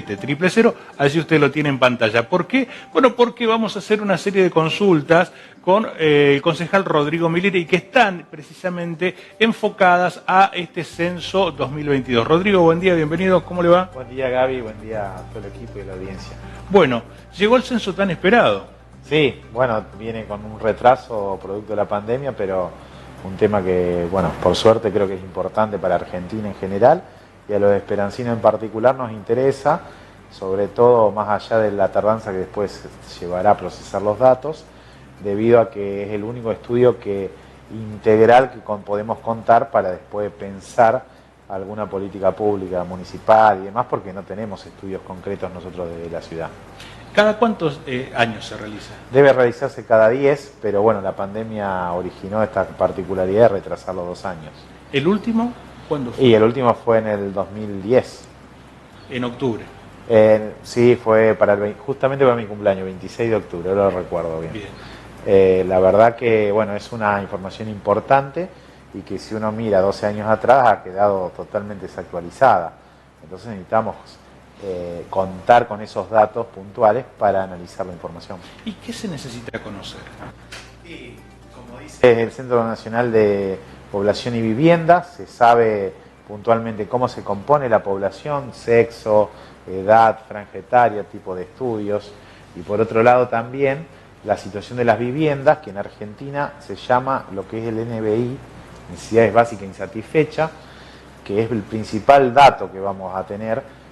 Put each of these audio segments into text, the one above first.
000, allí usted lo tiene en pantalla. ¿Por qué? Bueno, porque vamos a hacer una serie de consultas con el concejal Rodrigo Mileri que están precisamente enfocadas a este censo 2022. Rodrigo, buen día, bienvenido, ¿cómo le va? Buen día, Gaby, buen día a todo el equipo y la audiencia. Bueno, llegó el censo tan esperado. Sí, bueno, viene con un retraso producto de la pandemia, pero un tema que, bueno, por suerte creo que es importante para Argentina en general y a los esperancinos en particular nos interesa, sobre todo más allá de la tardanza que después llevará a procesar los datos, debido a que es el único estudio integral que podemos contar para después pensar alguna política pública, municipal y demás, porque no tenemos estudios concretos nosotros desde la ciudad. ¿Cada cuántos años se realiza? Debe realizarse cada 10, pero bueno, la pandemia originó esta particularidad de retrasarlo 2 años. ¿El último cuándo fue? Y el último fue en el 2010. En octubre. Sí, fue justamente para mi cumpleaños, 26 de octubre, ahora lo recuerdo bien. La verdad que, bueno, es una información importante y que si uno mira 12 años atrás ha quedado totalmente desactualizada. Entonces necesitamos contar con esos datos puntuales para analizar la información. ¿Y qué se necesita conocer? Y, como dice el Centro Nacional de Población y Vivienda, se sabe puntualmente cómo se compone la población, sexo, edad, franja etaria, tipo de estudios, y por otro lado también la situación de las viviendas, que en Argentina se llama lo que es el NBI, Necesidades Básicas Insatisfechas, que es el principal dato que vamos a tener.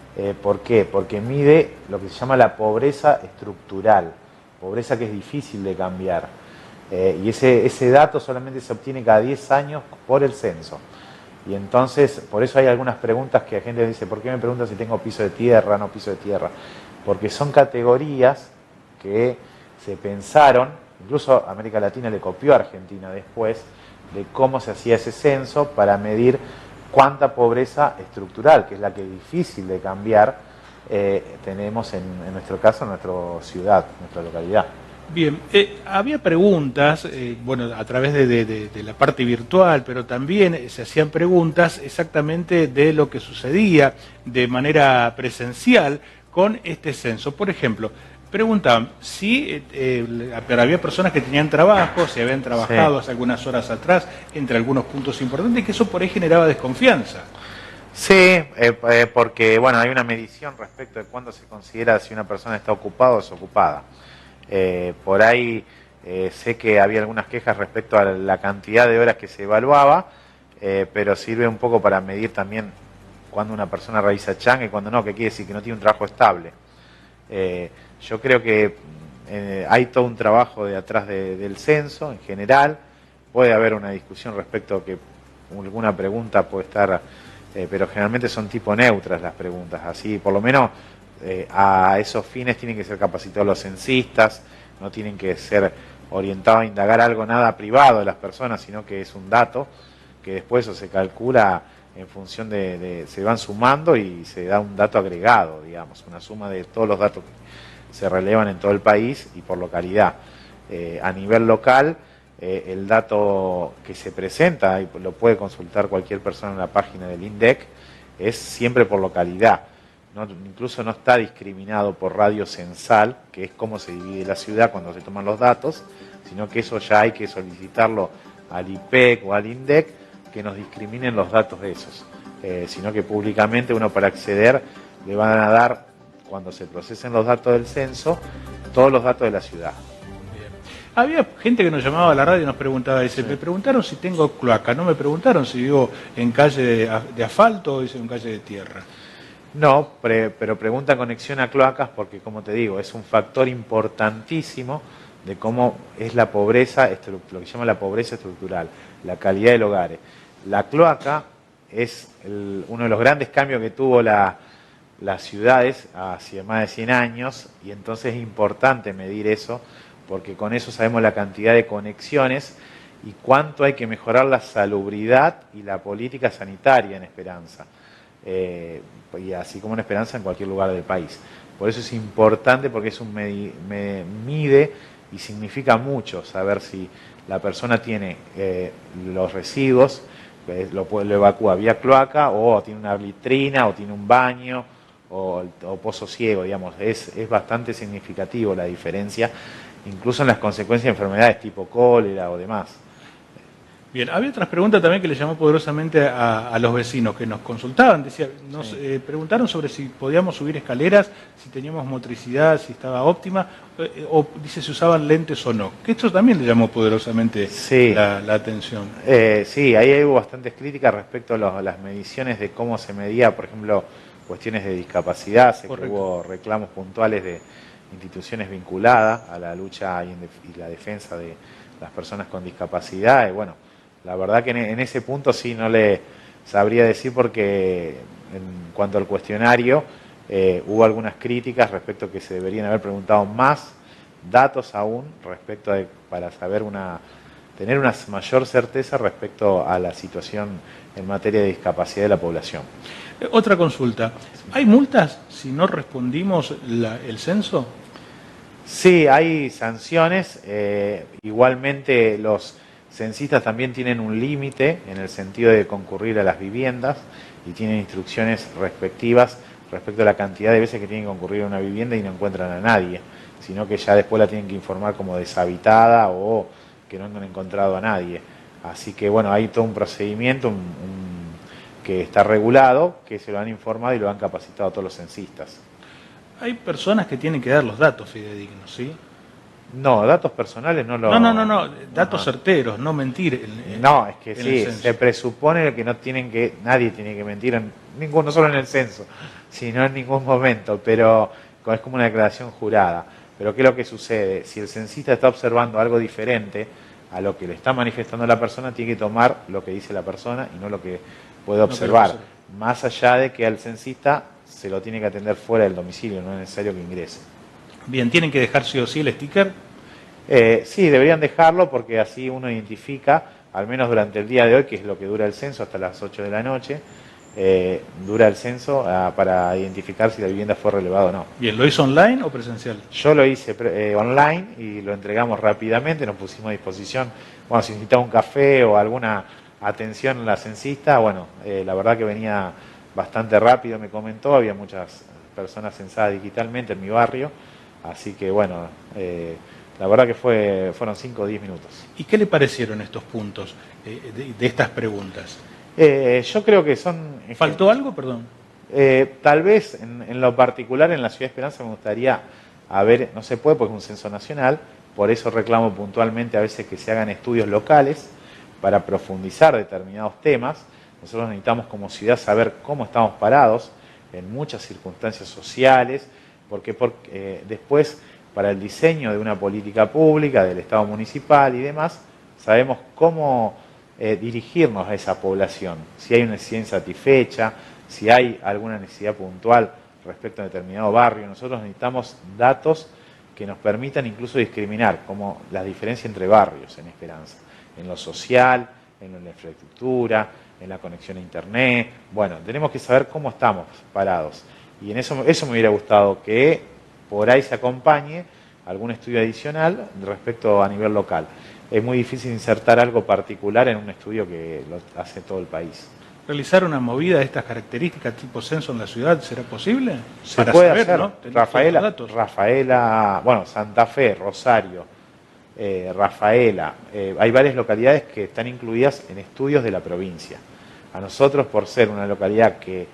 ¿Por qué? Porque mide lo que se llama la pobreza estructural, pobreza que es difícil de cambiar. Y ese dato solamente se obtiene cada 10 años por el censo. Y entonces, por eso hay algunas preguntas que la gente dice, ¿por qué me preguntan si tengo piso de tierra, no piso de tierra? Porque son categorías que se pensaron, incluso América Latina le copió a Argentina después, de cómo se hacía ese censo para medir cuánta pobreza estructural, que es la que es difícil de cambiar, tenemos en nuestro caso, en nuestra ciudad, en nuestra localidad. Bien, había preguntas, bueno, a través de la parte virtual, pero también se hacían preguntas exactamente de lo que sucedía de manera presencial con este censo. Por ejemplo, preguntaban si pero había personas que tenían trabajo, si habían trabajado hace algunas horas atrás, entre algunos puntos importantes, que eso por ahí generaba desconfianza. Sí, porque bueno, hay una medición respecto de cuándo se considera si una persona está ocupada o desocupada. Por ahí sé que había algunas quejas respecto a la cantidad de horas que se evaluaba, pero sirve un poco para medir también cuando una persona realiza changa y cuando no, que quiere decir que no tiene un trabajo estable. Yo creo que hay todo un trabajo de atrás del censo en general. Puede haber una discusión respecto a que alguna pregunta puede estar, pero generalmente son tipo neutras las preguntas, así por lo menos a esos fines tienen que ser capacitados los censistas, no tienen que ser orientados a indagar algo nada privado de las personas, sino que es un dato que después eso se calcula en función se van sumando y se da un dato agregado, digamos, una suma de todos los datos que se relevan en todo el país y por localidad. A nivel local, el dato que se presenta, y lo puede consultar cualquier persona en la página del INDEC, es siempre por localidad. Incluso no está discriminado por radio censal, que es cómo se divide la ciudad cuando se toman los datos, sino que eso ya hay que solicitarlo al IPEC o al INDEC, que nos discriminen los datos de esos, sino que públicamente uno para acceder le van a dar, cuando se procesen los datos del censo, todos los datos de la ciudad. Bien. Había gente que nos llamaba a la radio y nos preguntaba, dice, me preguntaron si tengo cloaca, no me preguntaron si vivo en calle de asfalto o en calle de tierra. No, pero pregunta conexión a cloacas porque, como te digo, es un factor importantísimo de cómo es la pobreza, lo que se llama la pobreza estructural, la calidad del hogar. La cloaca es uno de los grandes cambios que tuvo las ciudades hace más de 100 años y entonces es importante medir eso porque con eso sabemos la cantidad de conexiones y cuánto hay que mejorar la salubridad y la política sanitaria en Esperanza. Y así como en Esperanza en cualquier lugar del país. Por eso es importante porque es mide y significa mucho saber si la persona tiene los residuos, lo evacúa vía cloaca o tiene una vitrina o tiene un baño o Pozo Ciego, digamos. Es bastante significativo la diferencia, incluso en las consecuencias de enfermedades tipo cólera o demás. Bien, había otras preguntas también que le llamó poderosamente a los vecinos que nos consultaban. Nos preguntaron sobre si podíamos subir escaleras, si teníamos motricidad, si estaba óptima, o dice si usaban lentes o no. Que esto también le llamó poderosamente la atención. Sí, ahí hubo bastantes críticas respecto a las mediciones de cómo se medía, por ejemplo, cuestiones de discapacidad. Sé que hubo reclamos puntuales de instituciones vinculadas a la lucha y la defensa de las personas con discapacidad. Y bueno, la verdad que en ese punto sí no le sabría decir, porque en cuanto al cuestionario hubo algunas críticas respecto a que se deberían haber preguntado más datos aún respecto para saber tener una mayor certeza respecto a la situación en materia de discapacidad de la población. Otra consulta, ¿hay multas si no respondimos el censo? Sí, hay sanciones. Igualmente los censistas también tienen un límite en el sentido de concurrir a las viviendas y tienen instrucciones respectivas respecto a la cantidad de veces que tienen que concurrir a una vivienda y no encuentran a nadie, sino que ya después la tienen que informar como deshabitada o que no han encontrado a nadie. Así que bueno, hay todo un procedimiento que está regulado, que se lo han informado y lo han capacitado a todos los censistas. Hay personas que tienen que dar los datos fidedignos, ¿sí? No, datos personales no lo... No, datos certeros, no mentir. No, es que sí, se presupone que nadie tiene que mentir, no solo en el censo, sino en ningún momento, pero es como una declaración jurada. Pero ¿qué es lo que sucede? Si el censista está observando algo diferente a lo que le está manifestando la persona, tiene que tomar lo que dice la persona y no lo que puede observar. Más allá de que al censista se lo tiene que atender fuera del domicilio, no es necesario que ingrese. Bien, ¿tienen que dejar sí o sí el sticker? Sí, deberían dejarlo, porque así uno identifica, al menos durante el día de hoy, que es lo que dura el censo, hasta las 8 de la noche, dura el censo para identificar si la vivienda fue relevada o no. Bien, ¿lo hizo online o presencial? Yo lo hice online y lo entregamos rápidamente, nos pusimos a disposición. Bueno, si necesitaba un café o alguna atención a la censista, bueno, la verdad que venía bastante rápido, me comentó, había muchas personas censadas digitalmente en mi barrio, así que bueno, la verdad que fueron 5 o 10 minutos. ¿Y qué le parecieron estos puntos de estas preguntas? Yo creo que son... ¿Faltó algo, perdón? Tal vez en lo particular en la Ciudad de Esperanza me gustaría no se puede porque es un censo nacional, por eso reclamo puntualmente a veces que se hagan estudios locales para profundizar determinados temas. Nosotros necesitamos como ciudad saber cómo estamos parados en muchas circunstancias sociales, porque después para el diseño de una política pública, del Estado municipal y demás, sabemos cómo dirigirnos a esa población, si hay una necesidad insatisfecha, si hay alguna necesidad puntual respecto a determinado barrio. Nosotros necesitamos datos que nos permitan incluso discriminar, como la diferencia entre barrios en Esperanza, en lo social, en la infraestructura, en la conexión a internet. Bueno, tenemos que saber cómo estamos parados. Y en eso me hubiera gustado que por ahí se acompañe algún estudio adicional respecto a nivel local. Es muy difícil insertar algo particular en un estudio que lo hace todo el país. ¿Realizar una movida de estas características tipo censo en la ciudad será posible? Se puede hacer, ¿no? Rafaela, bueno, Santa Fe, Rosario, Rafaela, hay varias localidades que están incluidas en estudios de la provincia. A nosotros, por ser una localidad que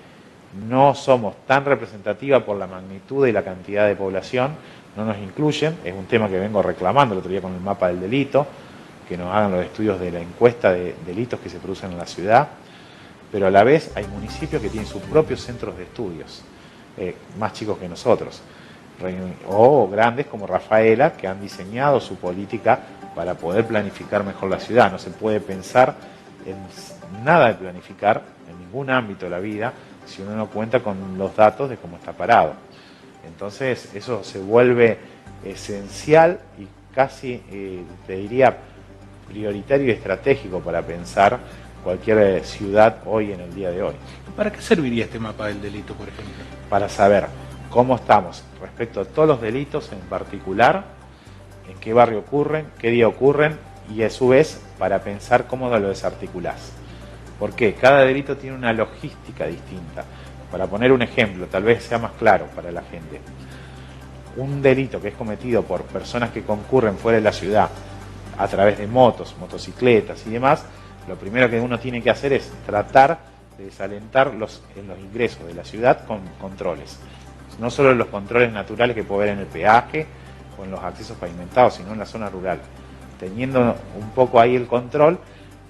no somos tan representativa por la magnitud y la cantidad de población, no nos incluyen. Es un tema que vengo reclamando el otro día con el mapa del delito, que nos hagan los estudios de la encuesta de delitos que se producen en la ciudad, pero a la vez hay municipios que tienen sus propios centros de estudios, más chicos que nosotros, o grandes como Rafaela, que han diseñado su política para poder planificar mejor la ciudad. No se puede pensar en nada de planificar en ningún ámbito de la vida si uno no cuenta con los datos de cómo está parado. Entonces eso se vuelve esencial y casi, te diría, prioritario y estratégico para pensar cualquier ciudad hoy en el día de hoy. ¿Para qué serviría este mapa del delito, por ejemplo? Para saber cómo estamos respecto a todos los delitos en particular, en qué barrio ocurren, qué día ocurren, y a su vez para pensar cómo lo desarticulás. ¿Por qué? Cada delito tiene una logística distinta. Para poner un ejemplo, tal vez sea más claro para la gente. Un delito que es cometido por personas que concurren fuera de la ciudad a través de motos, motocicletas y demás, lo primero que uno tiene que hacer es tratar de desalentar en los ingresos de la ciudad con controles. No solo los controles naturales que puede haber en el peaje o en los accesos pavimentados, sino en la zona rural. Teniendo un poco ahí el control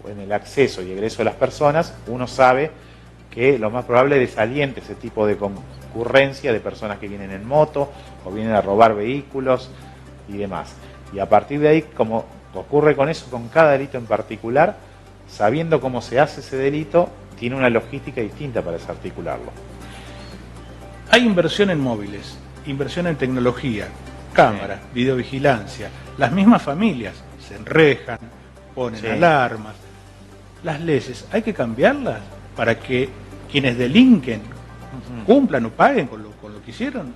en el acceso y egreso de las personas, uno sabe que lo más probable es desaliente ese tipo de concurrencia de personas que vienen en moto o vienen a robar vehículos y demás. Y a partir de ahí, como ocurre con eso, con cada delito en particular, sabiendo cómo se hace ese delito, tiene una logística distinta para desarticularlo. Hay inversión en móviles, inversión en tecnología, cámaras, videovigilancia. Las mismas familias se enrejan, ponen alarmas. Las leyes, ¿hay que cambiarlas para que quienes delinquen cumplan o paguen con lo que hicieron?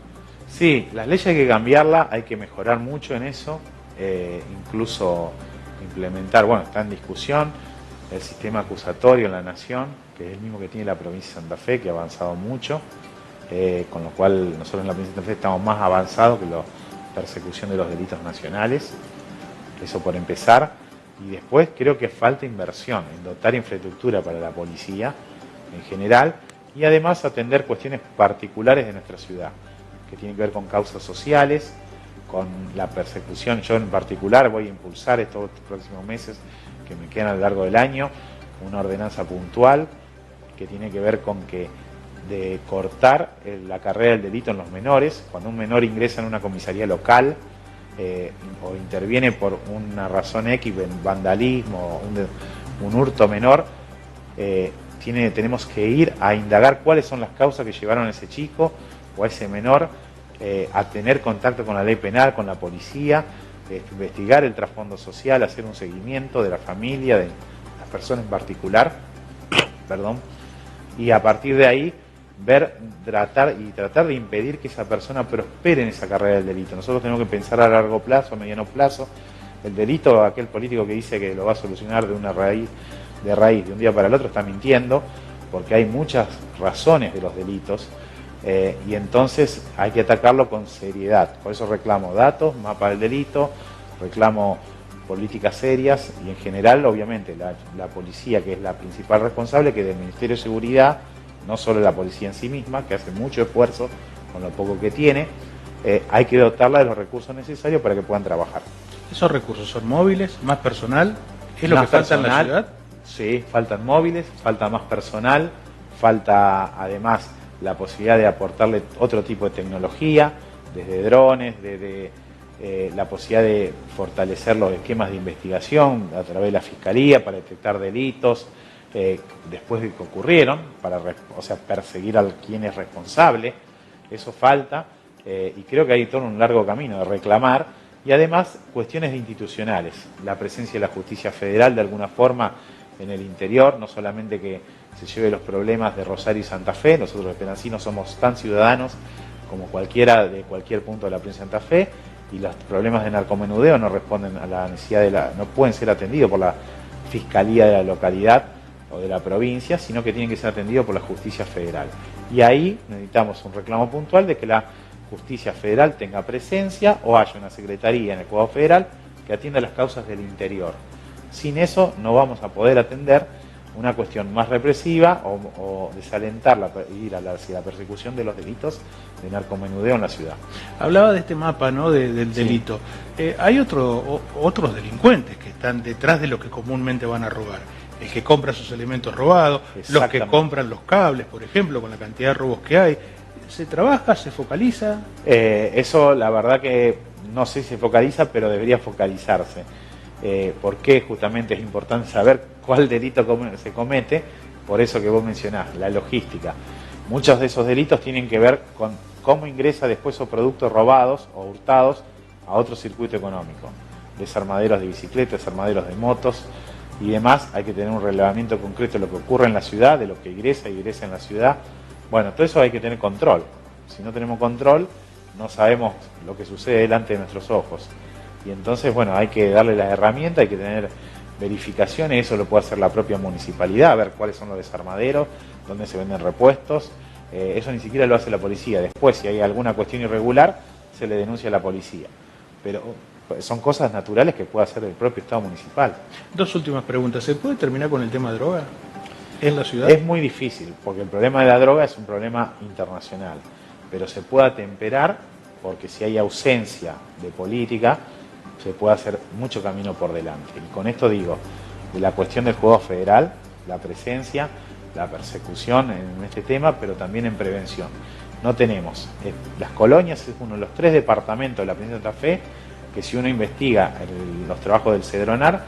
Sí, las leyes hay que cambiarlas, hay que mejorar mucho en eso, incluso implementar, bueno, está en discusión el sistema acusatorio en la Nación, que es el mismo que tiene la provincia de Santa Fe, que ha avanzado mucho, con lo cual nosotros en la provincia de Santa Fe estamos más avanzados que la persecución de los delitos nacionales, eso por empezar. Y después creo que falta inversión en dotar infraestructura para la policía en general y además atender cuestiones particulares de nuestra ciudad, que tienen que ver con causas sociales, con la persecución. Yo en particular voy a impulsar estos próximos meses que me quedan a lo largo del año una ordenanza puntual que tiene que ver con que de cortar la carrera del delito en los menores. Cuando un menor ingresa en una comisaría local o interviene por una razón X, vandalismo, un hurto menor, tenemos que ir a indagar cuáles son las causas que llevaron a ese chico o a ese menor a tener contacto con la ley penal, con la policía, investigar el trasfondo social, hacer un seguimiento de la familia, de las personas en particular, y a partir de ahí tratar de impedir que esa persona prospere en esa carrera del delito. Nosotros tenemos que pensar a largo plazo, a mediano plazo. El delito, aquel político que dice que lo va a solucionar de un día para el otro, está mintiendo, porque hay muchas razones de los delitos, y entonces hay que atacarlo con seriedad. Por eso reclamo datos, mapa del delito, reclamo políticas serias y en general, obviamente, la policía, que es la principal responsable, que del Ministerio de Seguridad, no solo la policía en sí misma, que hace mucho esfuerzo con lo poco que tiene, hay que dotarla de los recursos necesarios para que puedan trabajar. ¿Esos recursos son móviles, más personal? ¿Es lo que falta en la ciudad? Sí, faltan móviles, falta más personal, falta además la posibilidad de aportarle otro tipo de tecnología, desde drones, desde la posibilidad de fortalecer los esquemas de investigación a través de la Fiscalía para detectar delitos, después de que ocurrieron, perseguir a quien es responsable. Eso falta, y creo que hay todo un largo camino de reclamar, y además cuestiones institucionales, la presencia de la justicia federal de alguna forma en el interior, no solamente que se lleve los problemas de Rosario y Santa Fe. Nosotros los penancinos somos tan ciudadanos como cualquiera de cualquier punto de la provincia de Santa Fe, y los problemas de narcomenudeo no responden a la necesidad no pueden ser atendidos por la Fiscalía de la localidad o de la provincia, sino que tienen que ser atendidos por la justicia federal. Y ahí necesitamos un reclamo puntual de que la justicia federal tenga presencia o haya una secretaría en el Estado federal que atienda las causas del interior. Sin eso no vamos a poder atender una cuestión más represiva o desalentar ir hacia la persecución de los delitos de narcomenudeo en la ciudad. Hablaba de este mapa, ¿no?, del delito. Hay otros delincuentes que están detrás de lo que comúnmente van a robar. El que compra sus elementos robados, los que compran los cables, por ejemplo, con la cantidad de robos que hay. ¿Se trabaja, se focaliza? Eso la verdad que no sé si se focaliza, pero debería focalizarse. Porque justamente es importante saber cuál delito se comete, por eso que vos mencionás, la logística. Muchos de esos delitos tienen que ver con cómo ingresa después esos productos robados o hurtados a otro circuito económico. Desarmaderos de bicicletas, desarmaderos de motos y demás. Hay que tener un relevamiento concreto de lo que ocurre en la ciudad, de lo que ingresa en la ciudad. Bueno, todo eso hay que tener control. Si no tenemos control, no sabemos lo que sucede delante de nuestros ojos. Y entonces, bueno, hay que darle las herramientas, hay que tener verificaciones, eso lo puede hacer la propia municipalidad, a ver cuáles son los desarmaderos, dónde se venden repuestos, Eso ni siquiera lo hace la policía. Después, si hay alguna cuestión irregular, se le denuncia a la policía. Pero son cosas naturales que puede hacer el propio Estado municipal. Dos últimas preguntas. ¿Se puede terminar con el tema de droga en la ciudad? Es muy difícil, porque el problema de la droga es un problema internacional, pero se puede atemperar porque si hay ausencia de política, se puede hacer mucho camino por delante. Y con esto digo, de la cuestión del juego federal, la presencia, la persecución en este tema, pero también en prevención. No tenemos. Las Colonias es uno de los 3 departamentos de la provincia de Santa Fe que si uno investiga los trabajos del Cedronar,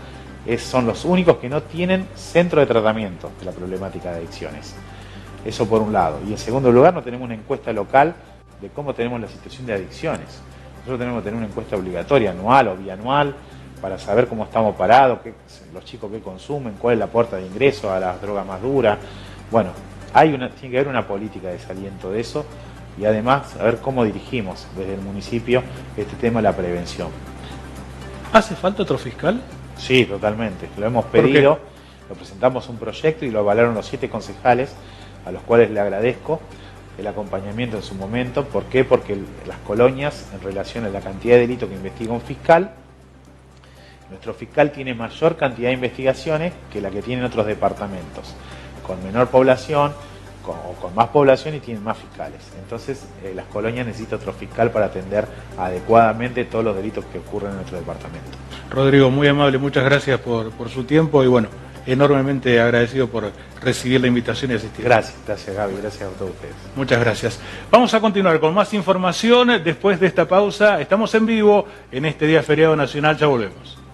son los únicos que no tienen centro de tratamiento de la problemática de adicciones. Eso por un lado. Y en segundo lugar, no tenemos una encuesta local de cómo tenemos la situación de adicciones. Nosotros tenemos que tener una encuesta obligatoria, anual o bianual, para saber cómo estamos parados, los chicos que consumen, cuál es la puerta de ingreso a las drogas más duras. Bueno, tiene que haber una política de desaliento de eso y además saber cómo dirigimos desde el municipio este tema de la prevención. ¿Hace falta otro fiscal? Sí, totalmente. Lo hemos pedido, lo presentamos un proyecto y lo avalaron los 7 concejales, a los cuales le agradezco el acompañamiento en su momento. ¿Por qué? Porque las Colonias, en relación a la cantidad de delitos que investiga un fiscal, nuestro fiscal tiene mayor cantidad de investigaciones que la que tienen otros departamentos, con menor población o con más población y tienen más fiscales. Entonces, las Colonias necesitan otro fiscal para atender adecuadamente todos los delitos que ocurren en nuestro departamento. Rodrigo, muy amable, muchas gracias por su tiempo y bueno, enormemente agradecido por recibir la invitación y asistir. Gracias Gaby, gracias a todos ustedes. Muchas gracias. Vamos a continuar con más información después de esta pausa. Estamos en vivo en este día feriado nacional, ya volvemos.